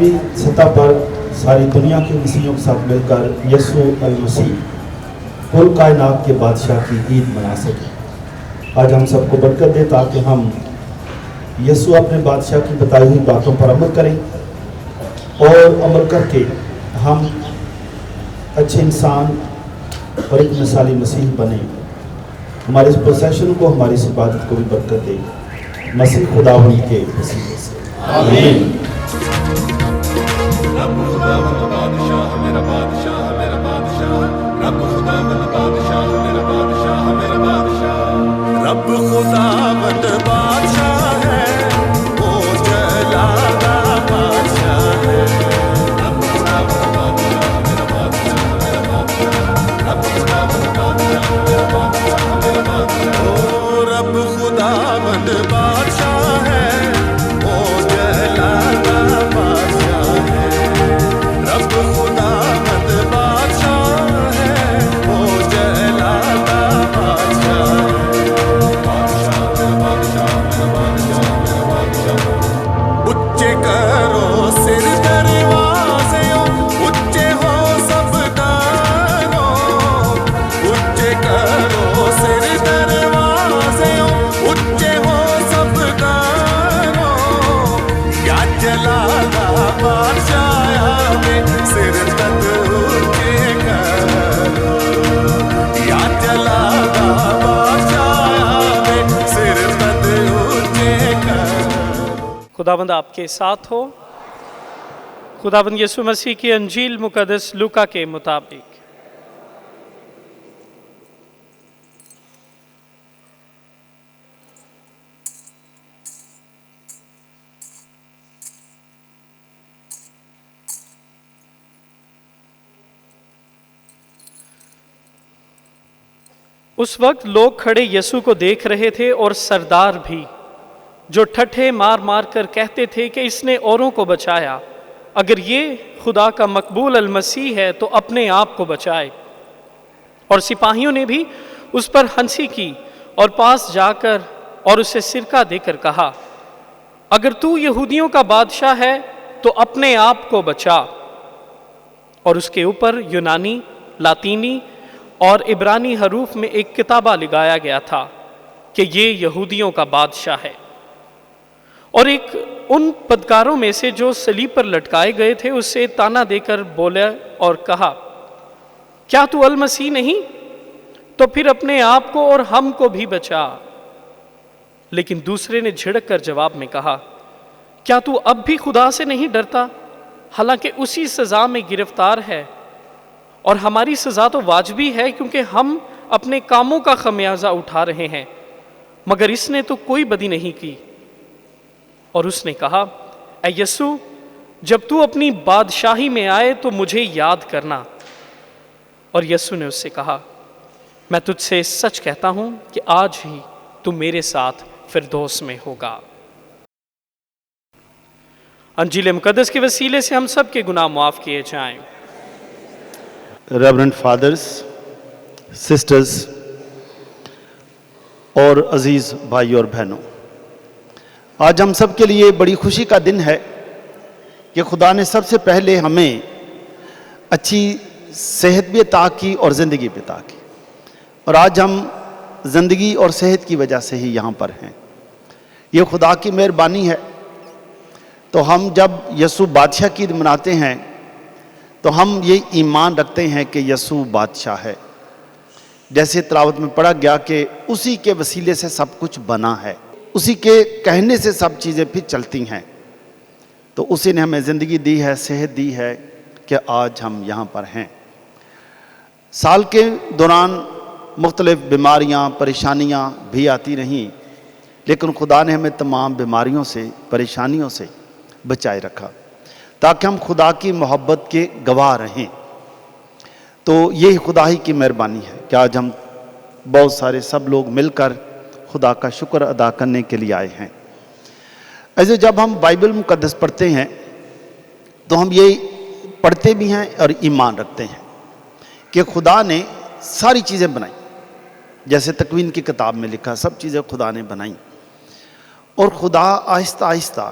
عالمی سطح پر ساری دنیا کے مسیحیوں کے ساتھ مل کر یسوع المسیح کل کائنات کے بادشاہ کی عید منا سکیں۔ آج ہم سب کو برکت دے تاکہ ہم یسوع اپنے بادشاہ کی بتائی ہوئی باتوں پر عمل کریں اور عمل کر کے ہم اچھے انسان اور ایک مثالی مسیح بنیں۔ ہمارے اس پروسیشن کو، ہماری اس عبادت کو بھی برکت دے، مسیح خداوند کے وسیلے سے آمین۔ رب خداوند بادشاہ میرا بادشاہ میرا بادشاہ، رب خداوند بادشاہ میرا بادشاہ میرا بادشاہ، رب خداوند بادشاہ ہے، وہ جلالا بادشاہ ہے، رب خداوند بادشاہ میرا بادشاہ میرا بادشاہ، رب خداوند بادشاہ میرا بادشاہ میرا بادشاہ، او رب خداوند بادشاہ ہے، وہ جلالا بادشاہ ہے، رب خداوند بادشاہ ہے، وہ جلالا بادشاہ ہے، بادشاہ میرا بادشاہ میرا بادشاہ میرا بادشاہ، اونچے کرو سر دروازیوں، اونچے ہو سب دروں، اونچے کرو سر دروازیوں، اونچے ہو سب دروں، یا جلالا بادشاہ آوے سر تک اونچے کرو، یا جلالا بادشاہ آوے سر تک اونچے کرو۔ خداوند آپ کے ساتھ ہو۔ خداوند یسوع مسیح کی انجیل مقدس لوکا کے مطابق۔ اس وقت لوگ کھڑے یسوع کو دیکھ رہے تھے اور سردار بھی، جو ٹھٹھے مار مار کر کہتے تھے کہ اس نے اوروں کو بچایا، اگر یہ خدا کا مقبول المسیح ہے تو اپنے آپ کو بچائے۔ اور سپاہیوں نے بھی اس پر ہنسی کی اور پاس جا کر اور اسے سرکہ دے کر کہا، اگر تو یہودیوں کا بادشاہ ہے تو اپنے آپ کو بچا۔ اور اس کے اوپر یونانی، لاطینی اور عبرانی حروف میں ایک کتابہ لگایا گیا تھا کہ یہ یہودیوں کا بادشاہ ہے۔ اور ایک ان بدکاروں میں سے جو صلیب پر لٹکائے گئے تھے اسے تانا دے کر بولا اور کہا، کیا تو المسیح نہیں؟ تو پھر اپنے آپ کو اور ہم کو بھی بچا۔ لیکن دوسرے نے جھڑک کر جواب میں کہا، کیا تو اب بھی خدا سے نہیں ڈرتا، حالانکہ اسی سزا میں گرفتار ہے؟ اور ہماری سزا تو واجبی ہے کیونکہ ہم اپنے کاموں کا خمیازہ اٹھا رہے ہیں، مگر اس نے تو کوئی بدی نہیں کی۔ اور اس نے کہا، اے یسوع، جب تو اپنی بادشاہی میں آئے تو مجھے یاد کرنا۔ اور یسوع نے اس سے کہا، میں تجھ سے سچ کہتا ہوں کہ آج ہی تو میرے ساتھ فردوس میں ہوگا۔ انجیل مقدس کے وسیلے سے ہم سب کے گناہ معاف کیے جائیں۔ ریورنڈ فادرز، سسٹرز اور عزیز بھائی اور بہنوں، آج ہم سب کے لیے بڑی خوشی کا دن ہے کہ خدا نے سب سے پہلے ہمیں اچھی صحت بھی عطا کی اور زندگی بھی عطا کی، اور آج ہم زندگی اور صحت کی وجہ سے ہی یہاں پر ہیں۔ یہ خدا کی مہربانی ہے۔ تو ہم جب یسوع بادشاہ کی عید مناتے ہیں تو ہم یہ ایمان رکھتے ہیں کہ یسوع بادشاہ ہے، جیسے تلاوت میں پڑھا گیا کہ اسی کے وسیلے سے سب کچھ بنا ہے، اسی کے کہنے سے سب چیزیں پھر چلتی ہیں۔ تو اسی نے ہمیں زندگی دی ہے، صحت دی ہے کہ آج ہم یہاں پر ہیں۔ سال کے دوران مختلف بیماریاں، پریشانیاں بھی آتی رہیں، لیکن خدا نے ہمیں تمام بیماریوں سے، پریشانیوں سے بچائے رکھا تاکہ ہم خدا کی محبت کے گواہ رہیں۔ تو یہ خدا ہی کی مہربانی ہے کہ آج ہم بہت سارے سب لوگ مل کر خدا کا شکر ادا کرنے کے لیے آئے ہیں۔ ایسے جب ہم بائبل مقدس پڑھتے ہیں تو ہم یہ پڑھتے بھی ہیں اور ایمان رکھتے ہیں کہ خدا نے ساری چیزیں بنائی، جیسے تکوین کی کتاب میں لکھا سب چیزیں خدا نے بنائی، اور خدا آہستہ آہستہ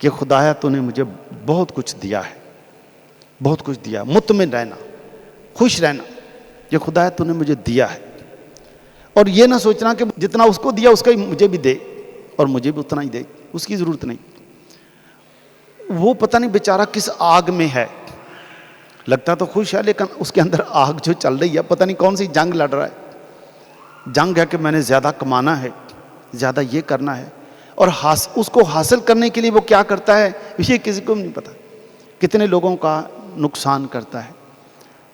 کہ خدایا تو نے مجھے بہت کچھ دیا ہے، بہت کچھ دیا، مطمئن رہنا، خوش رہنا کہ خدایا تو نے مجھے دیا ہے، اور یہ نہ سوچنا کہ جتنا اس کو دیا اس کا ہی مجھے بھی دے اور مجھے بھی اتنا ہی دے، اس کی ضرورت نہیں۔ وہ پتہ نہیں بیچارہ کس آگ میں ہے، لگتا تو خوش ہے لیکن اس کے اندر آگ جو چل رہی ہے، پتہ نہیں کون سی جنگ لڑ رہا ہے، جنگ ہے کہ میں نے زیادہ کمانا ہے، زیادہ یہ کرنا ہے، اور اس کو حاصل کرنے کے لیے وہ کیا کرتا ہے یہ کسی کو نہیں پتا، کتنے لوگوں کا نقصان کرتا ہے،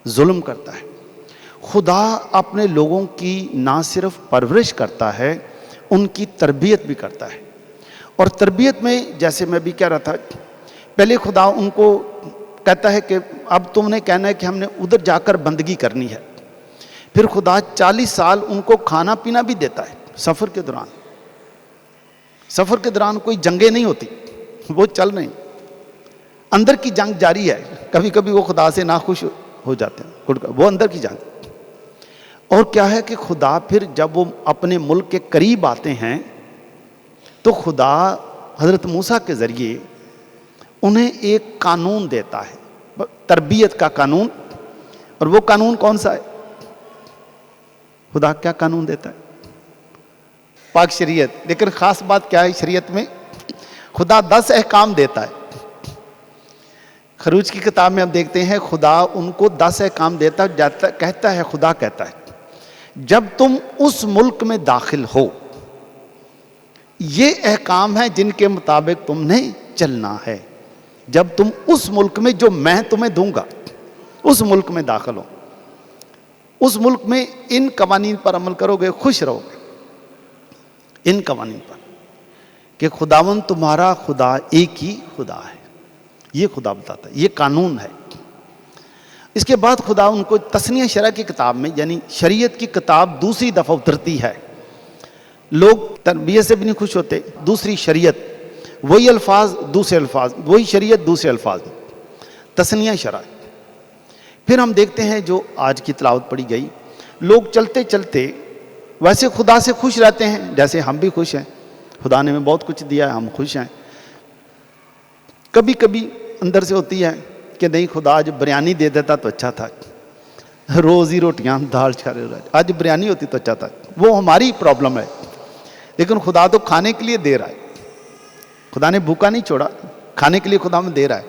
ظلم کرتا ہے۔ خدا اپنے لوگوں کی نہ صرف پرورش کرتا ہے، ان کی تربیت بھی کرتا ہے، اور تربیت میں جیسے میں بھی کہہ رہا تھا، پہلے خدا ان کو کہتا ہے کہ اب تم نے کہنا ہے کہ ہم نے ادھر جا کر بندگی کرنی ہے، پھر خدا 40 سال ان کو کھانا پینا بھی دیتا ہے سفر کے دوران۔ سفر کے دوران کوئی جنگیں نہیں ہوتی، وہ چل رہے ہیں، اندر کی جنگ جاری ہے، کبھی کبھی وہ خدا سے ناخوش ہو جاتے ہیں، وہ اندر کی جنگ۔ اور کیا ہے کہ خدا پھر جب وہ اپنے ملک کے قریب آتے ہیں تو خدا حضرت موسیٰ کے ذریعے انہیں ایک قانون دیتا ہے، تربیت کا قانون، اور وہ قانون کون سا ہے؟ خدا کیا قانون دیتا ہے؟ پاک شریعت۔ لیکن خاص بات کیا ہے شریعت میں؟ خدا 10 احکام دیتا ہے۔ خروج کی کتاب میں ہم دیکھتے ہیں خدا ان کو 10 احکام دیتا ہے، کہتا ہے، خدا کہتا ہے جب تم اس ملک میں داخل ہو، یہ احکام ہیں جن کے مطابق تم نے چلنا ہے۔ جب تم اس ملک میں جو میں تمہیں دوں گا، اس ملک میں داخل ہو، اس ملک میں ان قوانین پر عمل کرو گے، خوش رہو گے ان قوانین پر کہ خداوند تمہارا خدا ایک ہی خدا ہے۔ یہ خدا بتاتا ہے، یہ قانون ہے۔ اس کے بعد خدا ان کو تثنیہ شرع کی کتاب میں، یعنی شریعت کی کتاب دوسری دفعہ اترتی ہے، لوگ تربیت سے بھی نہیں خوش ہوتے، دوسری شریعت، وہی الفاظ دوسرے الفاظ، وہی شریعت دوسرے الفاظ، تثنیہ شرع۔ پھر ہم دیکھتے ہیں جو آج کی تلاوت پڑھی گئی، لوگ چلتے چلتے ویسے خدا سے خوش رہتے ہیں جیسے ہم بھی خوش ہیں، خدا نے ہمیں بہت کچھ دیا ہے، ہم خوش ہیں۔ کبھی کبھی اندر سے ہوتی ہے کہ نہیں خدا آج بریانی دے دیتا تو اچھا تھا، روز ہی روٹیاں دال چارے، آج بریانی ہوتی تو اچھا تھا۔ وہ ہماری پرابلم ہے، لیکن خدا تو کھانے کے لیے دے رہا ہے، خدا نے بھوکا نہیں چھوڑا، کھانے کے لیے خدا ہمیں دے رہا ہے۔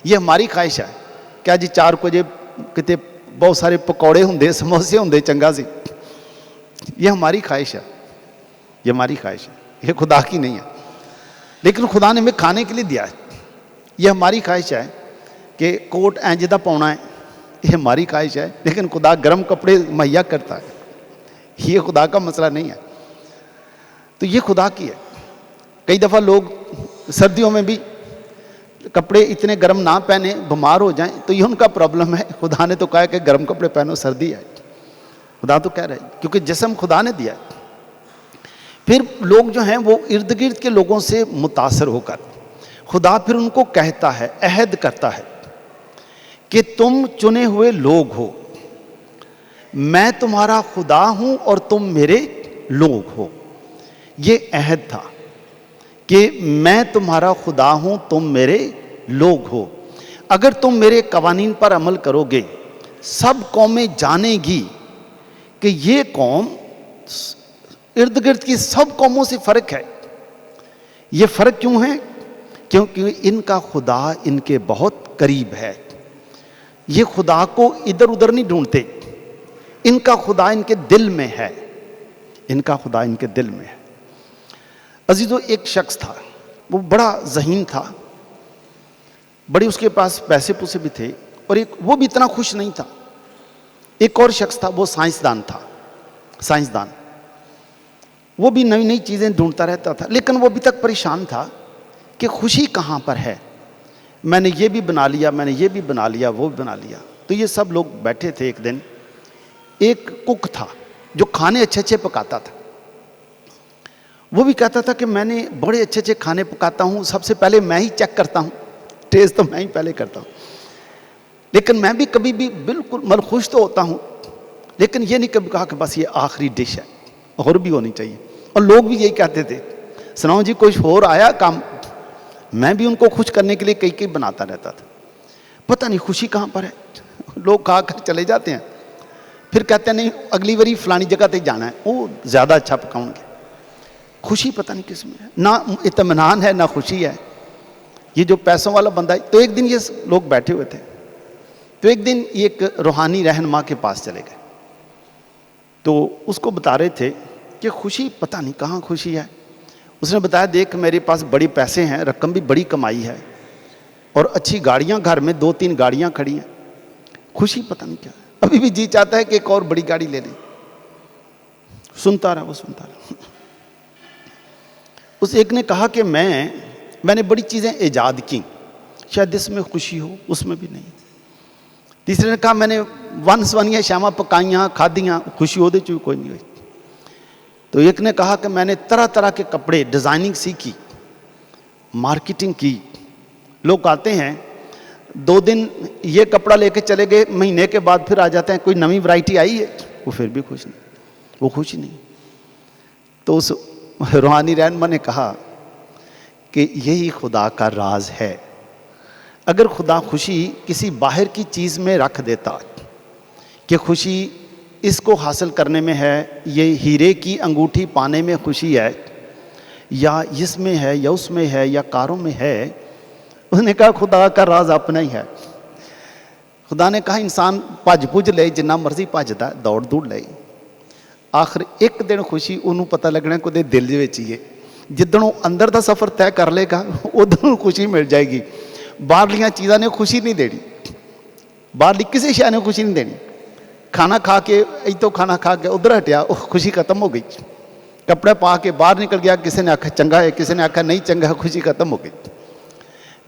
یہ ہماری خواہش ہے کہ جی 4 بجے کتے بہت سارے پکوڑے ہوں، سموسے ہوں چنگا سی، یہ ہماری خواہش ہے، یہ ہماری خواہش ہے، یہ خدا کی نہیں ہے، لیکن خدا نے ہمیں کھانے کے لیے دیا ہے۔ یہ ہماری خواہش ہے کہ کوٹ اینجدہ پاؤنا ہے، یہ ہماری خواہش ہے، لیکن خدا گرم کپڑے مہیا کرتا ہے، یہ خدا کا مسئلہ نہیں ہے۔ تو یہ خدا کی ہے۔ کئی دفعہ لوگ سردیوں میں بھی کپڑے اتنے گرم نہ پہنے، بیمار ہو جائیں، تو یہ ان کا پرابلم ہے۔ خدا نے تو کہا کہ گرم کپڑے پہنو، سردی ہے، خدا تو کہہ رہا ہے، کیونکہ جسم خدا نے دیا ہے۔ پھر لوگ جو ہیں وہ ارد گرد کے لوگوں سے متاثر ہو کر خدا پھر ان کو کہتا ہے، عہد کرتا ہے کہ تم چنے ہوئے لوگ ہو، میں تمہارا خدا ہوں اور تم میرے لوگ ہو۔ یہ عہد تھا کہ میں تمہارا خدا ہوں، تم میرے لوگ ہو، اگر تم میرے قوانین پر عمل کرو گے، سب قومیں جانیں گی کہ یہ قوم ارد گرد کی سب قوموں سے فرق ہے۔ یہ فرق کیوں ہے؟ کیونکہ ان کا خدا ان کے بہت قریب ہے۔ یہ خدا کو ادھر ادھر نہیں ڈھونڈتے، ان کا خدا ان کے دل میں ہے، ان کا خدا ان کے دل میں ہے۔ عزیزو، ایک شخص تھا، وہ بڑا ذہین تھا، بڑے اس کے پاس پیسے پوسے بھی تھے، اور وہ بھی اتنا خوش نہیں تھا۔ ایک اور شخص تھا، وہ سائنسدان تھا، سائنسدان، وہ بھی نئی نئی چیزیں ڈھونڈتا رہتا تھا، لیکن وہ ابھی تک پریشان تھا کہ خوشی کہاں پر ہے۔ میں نے یہ بھی بنا لیا، میں نے یہ بھی بنا لیا، وہ بھی بنا لیا۔ تو یہ سب لوگ بیٹھے تھے، ایک دن ایک کک تھا جو کھانے اچھے اچھے پکاتا تھا، وہ بھی کہتا تھا کہ میں نے بڑے اچھے اچھے کھانے پکاتا ہوں، سب سے پہلے میں ہی چیک کرتا ہوں، ٹیسٹ تو میں ہی پہلے کرتا ہوں، لیکن میں بھی کبھی بھی بالکل خوش تو ہوتا ہوں، لیکن یہ نہیں کبھی کہا کہ بس یہ آخری ڈش ہے، اور بھی ہونی چاہیے۔ اور لوگ بھی یہی کہتے تھے، سناؤ جی کچھ اور آیا کام، میں بھی ان کو خوش کرنے کے لیے کئی کئی بناتا رہتا تھا. پتہ نہیں خوشی کہاں پر ہے. لوگ کھا کر چلے جاتے ہیں, پھر کہتے ہیں نہیں اگلی باری فلانی جگہ تے جانا ہے, وہ زیادہ اچھا پکاؤں گے. خوشی پتہ نہیں کس میں ہے, نہ اطمینان ہے نہ خوشی ہے. یہ جو پیسوں والا بندہ ہے, تو ایک دن یہ لوگ بیٹھے ہوئے تھے, تو ایک دن یہ ایک روحانی رہنما کے پاس چلے گئے, تو اس کو بتا رہے تھے کہ خوشی پتہ نہیں کہاں خوشی ہے. اس نے بتایا دیکھ میرے پاس بڑی پیسے ہیں, رقم بھی بڑی کمائی ہے, اور اچھی گاڑیاں گھر میں 2-3 گاڑیاں کھڑی ہیں, خوشی پتہ نہیں کیا ہے. ابھی بھی جی چاہتا ہے کہ ایک اور بڑی گاڑی لے لیں. سنتا رہا, وہ سنتا رہا. اس ایک نے کہا کہ میں نے بڑی چیزیں ایجاد کی, شاید اس میں خوشی ہو, اس میں بھی نہیں. تیسرے نے کہا میں نے ون سونیاں شاماں پکائیاں کھادیاں, خوشی ہو دے چوئی کوئی نہیں ہوئی. تو ایک نے کہا کہ میں نے طرح طرح کے کپڑے ڈیزائننگ سیکھی, مارکیٹنگ کی. لوگ آتے ہیں 2 دن یہ کپڑا لے کے چلے گئے, مہینے کے بعد پھر آ جاتے ہیں کوئی نئی ورائٹی آئی ہے, وہ پھر بھی خوش نہیں, وہ خوشی نہیں. تو اس روحانی رہنما نے کہا کہ یہی خدا کا راز ہے. اگر خدا خوشی کسی باہر کی چیز میں رکھ دیتا کہ خوشی اس کو حاصل کرنے میں ہے, یہ ہیرے کی انگوٹھی پانے میں خوشی ہے, یا اس میں ہے یا اس میں ہے یا کاروں میں ہے, اس نے کہا خدا کا راز اپنا ہی ہے. خدا نے کہا انسان ਭੱਜ ਭੁੱਜ لے جنہ مرضی ਭੱਜਦਾ, ਦੌੜ ਦੂੜ لے, آخر ایک دن خوشی انہوں پتہ لگنا کہ وہ دل ਵਿੱਚ ਹੀ ਹੈ. ਜਿੱਦਣ ਉਹ ਅੰਦਰ ਦਾ ਸਫ਼ਰ ਤੈਅ ਕਰ ਲੇਗਾ ਉਦੋਂ ਖੁਸ਼ੀ ਮਿਲ ਜਾਏਗੀ. ਬਾਹਰਲੀਆਂ ਚੀਜ਼ਾਂ ਨੇ ਖੁਸ਼ੀ ਨਹੀਂ ਦੇਣੀ, ਬਾਹਰਲੀ ਕਿਸੇ ਸ਼ੈ ਨੇ ਖੁਸ਼ੀ ਨਹੀਂ ਦੇਣੀ. کھانا کھا کے ایتو کھانا کھا کے ادھر ہٹیا, خوشی ختم ہو گئی. کپڑے پا کے باہر نکل گیا, کسی نے آکھا چنگا ہے, کسی نے آکھا نہیں چنگا ہے, خوشی ختم ہو گئی.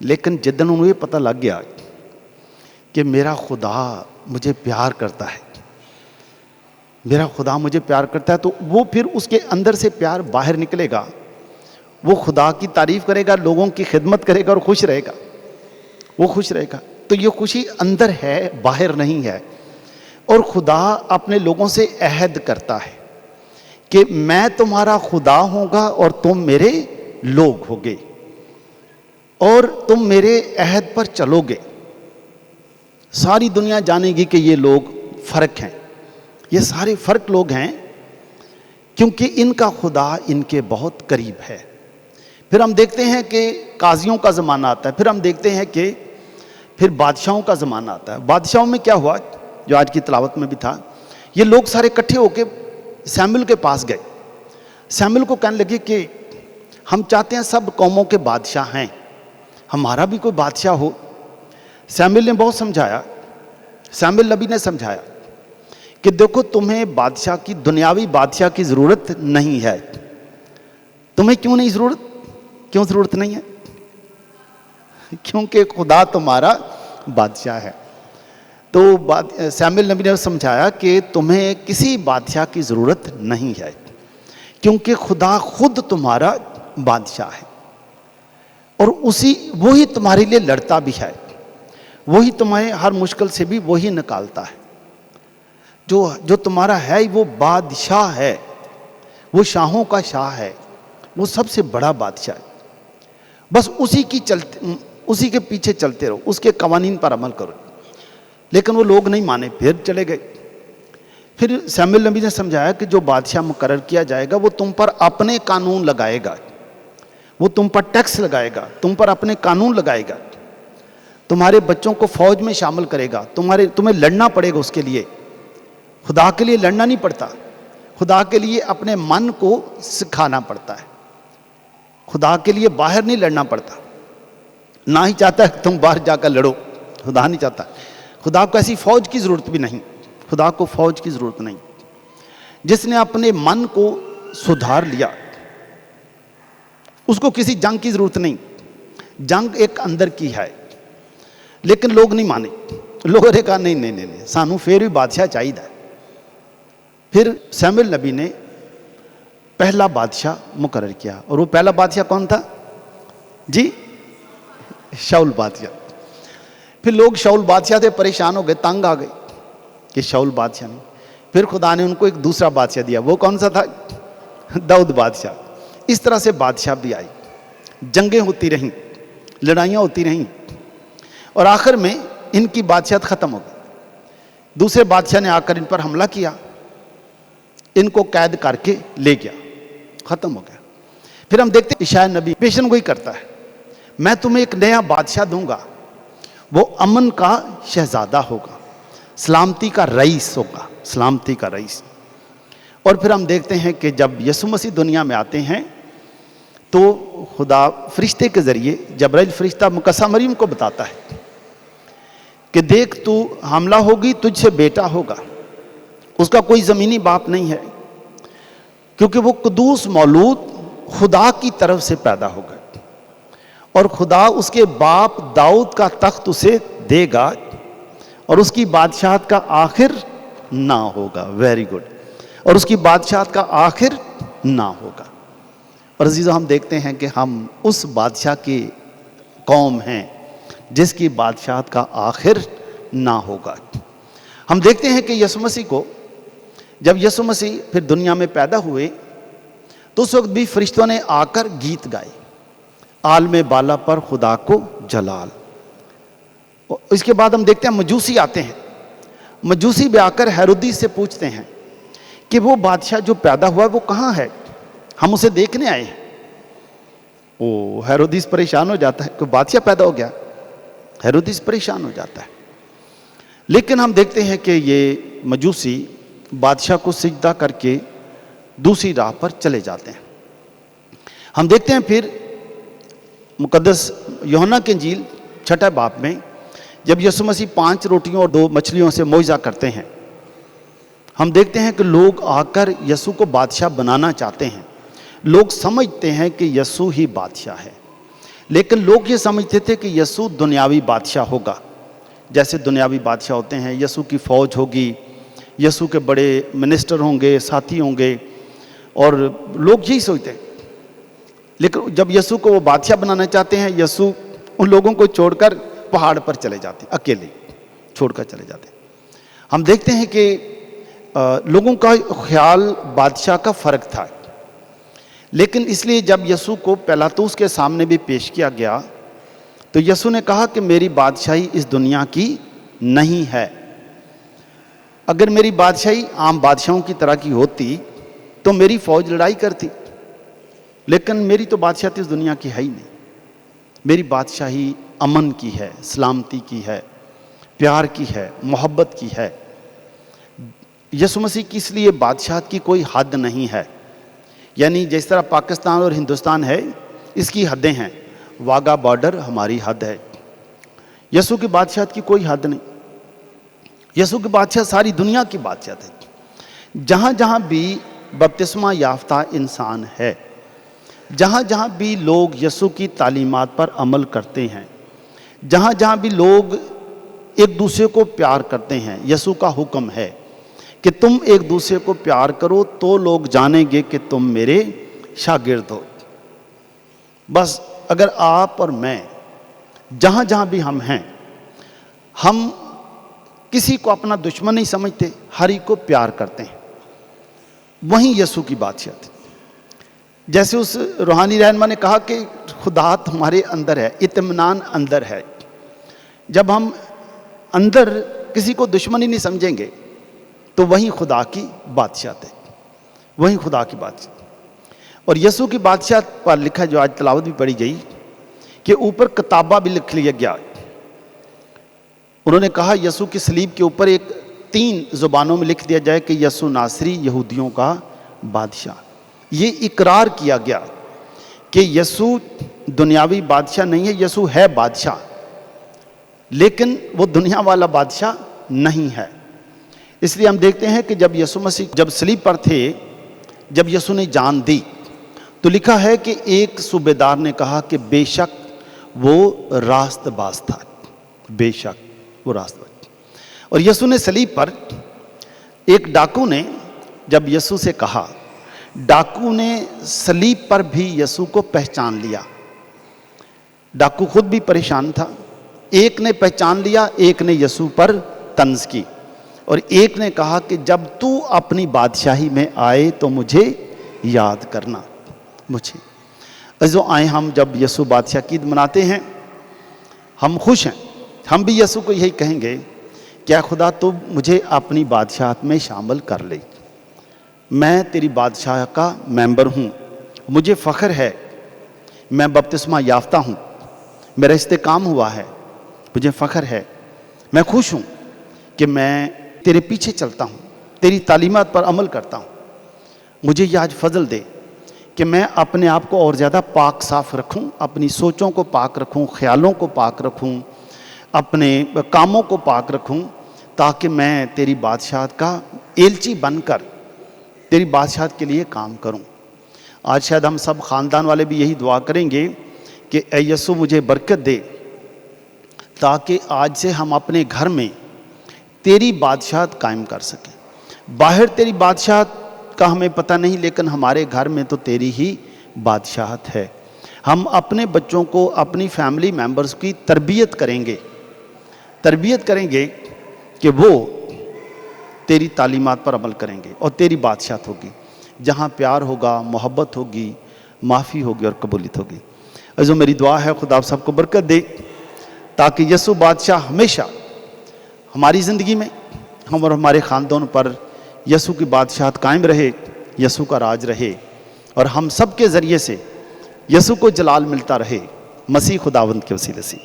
لیکن جدن انہوں یہ پتہ لگ گیا کہ میرا خدا مجھے پیار کرتا ہے, میرا خدا مجھے پیار کرتا ہے, تو وہ پھر اس کے اندر سے پیار باہر نکلے گا. وہ خدا کی تعریف کرے گا, لوگوں کی خدمت کرے گا اور خوش رہے گا, وہ خوش رہے گا. تو یہ خوشی اندر ہے, باہر نہیں ہے. اور خدا اپنے لوگوں سے عہد کرتا ہے کہ میں تمہارا خدا ہوں گا اور تم میرے لوگ ہوگے, اور تم میرے عہد پر چلو گے. ساری دنیا جانے گی کہ یہ لوگ فرق ہیں, یہ سارے فرق لوگ ہیں, کیونکہ ان کا خدا ان کے بہت قریب ہے. پھر ہم دیکھتے ہیں کہ قاضیوں کا زمانہ آتا ہے, پھر ہم دیکھتے ہیں کہ پھر بادشاہوں کا زمانہ آتا ہے. بادشاہوں میں کیا ہوا, جو آج کی تلاوت میں بھی تھا, یہ لوگ سارے اکٹھے ہو کے سیموئیل کے پاس گئے. سیموئیل کو کہنے لگے کہ ہم چاہتے ہیں سب قوموں کے بادشاہ ہیں, ہمارا بھی کوئی بادشاہ ہو. سیموئیل نے بہت سمجھایا, سیموئیل نبی نے سمجھایا کہ دیکھو تمہیں بادشاہ کی, دنیاوی بادشاہ کی ضرورت نہیں ہے. تمہیں کیوں نہیں ضرورت, کیوں ضرورت نہیں ہے؟ کیونکہ خدا تمہارا بادشاہ ہے. تو سیموئیل نبی نے سمجھایا کہ تمہیں کسی بادشاہ کی ضرورت نہیں ہے, کیونکہ خدا خود تمہارا بادشاہ ہے, اور وہی تمہارے لیے لڑتا بھی ہے, وہی تمہیں ہر مشکل سے بھی وہی نکالتا ہے. جو تمہارا ہے وہ بادشاہ ہے, وہ شاہوں کا شاہ ہے, وہ سب سے بڑا بادشاہ ہے. بس اسی کے پیچھے چلتے رہو, اس کے قوانین پر عمل کرو. لیکن وہ لوگ نہیں مانے, پھر چلے گئے. پھر سیموئیل نبی نے سمجھایا کہ جو بادشاہ مقرر کیا جائے گا وہ تم پر اپنے قانون لگائے گا, وہ تم پر ٹیکس لگائے گا, تم پر اپنے قانون لگائے گا, تمہارے بچوں کو فوج میں شامل کرے گا, تمہیں لڑنا پڑے گا اس کے لیے. خدا کے لیے لڑنا نہیں پڑتا, خدا کے لیے اپنے من کو سکھانا پڑتا ہے. خدا کے لیے باہر نہیں لڑنا پڑتا, نہ ہی چاہتا ہے کہ تم باہر جا کر لڑو, خدا نہیں چاہتا. خدا کو ایسی فوج کی ضرورت بھی نہیں, خدا کو فوج کی ضرورت نہیں. جس نے اپنے من کو سدھار لیا اس کو کسی جنگ کی ضرورت نہیں. جنگ ایک اندر کی ہے, لیکن لوگ نہیں مانے. لوگوں نے کہا نہیں سانو پھر بھی بادشاہ چاہیے. پھر سیموئیل نبی نے پہلا بادشاہ مقرر کیا, اور وہ پہلا بادشاہ کون تھا جی؟ شاؤل بادشاہ. پھر لوگ شاؤل بادشاہ سے پریشان ہو گئے, تنگ آ گئے کہ شاؤل بادشاہ نہیں. پھر خدا نے ان کو ایک دوسرا بادشاہ دیا, وہ کون سا تھا؟ داؤد بادشاہ. اس طرح سے بادشاہ بھی آئی, جنگیں ہوتی رہیں, لڑائیاں ہوتی رہیں اور آخر میں ان کی بادشاہت ختم ہو گئی۔ دوسرے بادشاہ نے آ کر ان پر حملہ کیا، ان کو قید کر کے لے گیا، ختم ہو گیا۔ پھر ہم دیکھتے ہیں عیسیٰ نبی پیشن گوئی کرتا ہے، میں تمہیں ایک نیا بادشاہ دوں گا، وہ امن کا شہزادہ ہوگا، سلامتی کا رئیس ہوگا، سلامتی کا رئیس۔ اور پھر ہم دیکھتے ہیں کہ جب یسوع مسیح دنیا میں آتے ہیں تو خدا فرشتے کے ذریعے جبرائیل فرشتہ مقدسہ مریم کو بتاتا ہے کہ دیکھ تو حاملہ ہوگی، تجھ سے بیٹا ہوگا، اس کا کوئی زمینی باپ نہیں ہے کیونکہ وہ قدوس مولود خدا کی طرف سے پیدا ہوگا اور خدا اس کے باپ داؤد کا تخت اسے دے گا اور اس کی بادشاہت کا آخر نہ ہوگا۔ Very good. اور اس کی بادشاہت کا آخر نہ ہوگا۔ اور عزیزو ہم دیکھتے ہیں کہ ہم اس بادشاہ کی قوم ہیں جس کی بادشاہت کا آخر نہ ہوگا۔ ہم دیکھتے ہیں کہ یسوع مسیح کو جب یسوع مسیح پھر دنیا میں پیدا ہوئے تو اس وقت بھی فرشتوں نے آ کر گیت گائے، عالم بالا پر خدا کو جلال۔ اس کے بعد ہم دیکھتے ہیں مجوسی آتے ہیں، مجوسی بھی آ کر ہیرودیس سے پوچھتے ہیں کہ وہ بادشاہ جو پیدا ہوا وہ کہاں ہے، ہم اسے دیکھنے آئے ہیں۔ ہیرودیس پریشان ہو جاتا ہے کہ بادشاہ پیدا ہو گیا، ہیرودیس پریشان ہو جاتا ہے۔ لیکن ہم دیکھتے ہیں کہ یہ مجوسی بادشاہ کو سجدہ کر کے دوسری راہ پر چلے جاتے ہیں۔ ہم دیکھتے ہیں پھر مقدس یوحنا کی انجیل 6 باب میں جب یسوع مسیح 5 روٹیوں اور 2 مچھلیوں سے معجزہ کرتے ہیں، ہم دیکھتے ہیں کہ لوگ آ کر یسوع کو بادشاہ بنانا چاہتے ہیں۔ لوگ سمجھتے ہیں کہ یسوع ہی بادشاہ ہے، لیکن لوگ یہ سمجھتے تھے کہ یسوع دنیاوی بادشاہ ہوگا، جیسے دنیاوی بادشاہ ہوتے ہیں، یسوع کی فوج ہوگی، یسوع کے بڑے منسٹر ہوں گے، ساتھی ہوں گے، اور لوگ یہی سوچتے ہیں۔ لیکن جب یسوع کو وہ بادشاہ بنانا چاہتے ہیں، یسوع ان لوگوں کو چھوڑ کر پہاڑ پر چلے جاتے ہیں، اکیلے چھوڑ کر چلے جاتے ہیں۔ ہم دیکھتے ہیں کہ لوگوں کا خیال بادشاہ کا فرق تھا، لیکن اس لیے جب یسوع کو پیلاطوس کے سامنے بھی پیش کیا گیا تو یسوع نے کہا کہ میری بادشاہی اس دنیا کی نہیں ہے۔ اگر میری بادشاہی عام بادشاہوں کی طرح کی ہوتی تو میری فوج لڑائی کرتی، لیکن میری تو بادشاہت اس دنیا کی ہے ہی نہیں۔ میری بادشاہی امن کی ہے، سلامتی کی ہے، پیار کی ہے، محبت کی ہے۔ یسوع مسیح کی اس لیے بادشاہت کی کوئی حد نہیں ہے، یعنی جس طرح پاکستان اور ہندوستان ہے اس کی حدیں ہیں، واگا بارڈر ہماری حد ہے۔ یسوع کی بادشاہت کی کوئی حد نہیں۔ یسوع کی بادشاہ ساری دنیا کی بادشاہت ہے۔ جہاں جہاں بھی بپتسمہ یافتہ انسان ہے، جہاں جہاں بھی لوگ یسوع کی تعلیمات پر عمل کرتے ہیں، جہاں جہاں بھی لوگ ایک دوسرے کو پیار کرتے ہیں، یسوع کا حکم ہے کہ تم ایک دوسرے کو پیار کرو تو لوگ جانیں گے کہ تم میرے شاگرد ہو۔ بس اگر آپ اور میں جہاں جہاں بھی ہم ہیں، ہم کسی کو اپنا دشمن نہیں سمجھتے، ہر ایک کو پیار کرتے ہیں، وہیں یسوع کی بادشاہت ہے۔ جیسے اس روحانی رہنما نے کہا کہ خدا تمہارے اندر ہے، اطمینان اندر ہے۔ جب ہم اندر کسی کو دشمن ہی نہیں سمجھیں گے تو وہیں خدا کی بادشاہت ہے، وہیں خدا کی بادشاہت۔ اور یسوع کی بادشاہت پر لکھا جو آج تلاوت بھی پڑھی گئی کہ اوپر کتابہ بھی لکھ لیا گیا۔ انہوں نے کہا یسوع کی صلیب کے اوپر 3 زبانوں میں لکھ دیا جائے کہ یسوع ناصری یہودیوں کا بادشاہ۔ یہ اقرار کیا گیا کہ یسوع دنیاوی بادشاہ نہیں ہے، یسوع ہے بادشاہ، لیکن وہ دنیا والا بادشاہ نہیں ہے۔ اس لیے ہم دیکھتے ہیں کہ جب یسوع مسیح جب صلیب پر تھے، جب یسوع نے جان دی تو لکھا ہے کہ ایک صوبیدار نے کہا کہ بے شک وہ راست باز تھا، بے شک وہ راست باز۔ اور یسوع نے صلیب پر، ایک ڈاکو نے جب یسوع سے کہا، ڈاکو نے صلیب پر بھی یسوع کو پہچان لیا۔ ڈاکو خود بھی پریشان تھا، ایک نے پہچان لیا، ایک نے یسوع پر طنز کی، اور ایک نے کہا کہ جب تو اپنی بادشاہی میں آئے تو مجھے یاد کرنا، مجھے۔ عزیزو آئیں ہم جب یسوع بادشاہ کی عید مناتے ہیں ہم خوش ہیں. ہم بھی یسوع کو یہی کہیں گے, کیا خدا تو مجھے اپنی بادشاہت میں شامل کر لے, میں تیری بادشاہ کا ممبر ہوں, مجھے فخر ہے, میں بپتسمہ یافتہ ہوں, میرا استقام ہوا ہے, مجھے فخر ہے, میں خوش ہوں کہ میں تیرے پیچھے چلتا ہوں, تیری تعلیمات پر عمل کرتا ہوں. مجھے یہ آج فضل دے کہ میں اپنے آپ کو اور زیادہ پاک صاف رکھوں, اپنی سوچوں کو پاک رکھوں, خیالوں کو پاک رکھوں, اپنے کاموں کو پاک رکھوں, تاکہ میں تیری بادشاہت کا ایلچی بن کر تیری بادشاہت کے لیے کام کروں. آج شاید ہم سب خاندان والے بھی یہی دعا کریں گے کہ اے یسوع مجھے برکت دے, تاکہ آج سے ہم اپنے گھر میں تیری بادشاہت قائم کر سکیں. باہر تیری بادشاہت کا ہمیں پتہ نہیں, لیکن ہمارے گھر میں تو تیری ہی بادشاہت ہے. ہم اپنے بچوں کو, اپنی فیملی ممبرز کی تربیت کریں گے کہ وہ تیری تعلیمات پر عمل کریں گے اور تیری بادشاہت ہوگی, جہاں پیار ہوگا, محبت ہوگی, معافی ہوگی اور قبولیت ہوگی. عزیزو میری دعا ہے خدا آپ سب کو برکت دے, تاکہ یسوع بادشاہ ہمیشہ ہماری زندگی میں, ہم اور ہمارے خاندان پر یسوع کی بادشاہت قائم رہے, یسوع کا راج رہے, اور ہم سب کے ذریعے سے یسوع کو جلال ملتا رہے, مسیح خداوند کے وسیلے سے.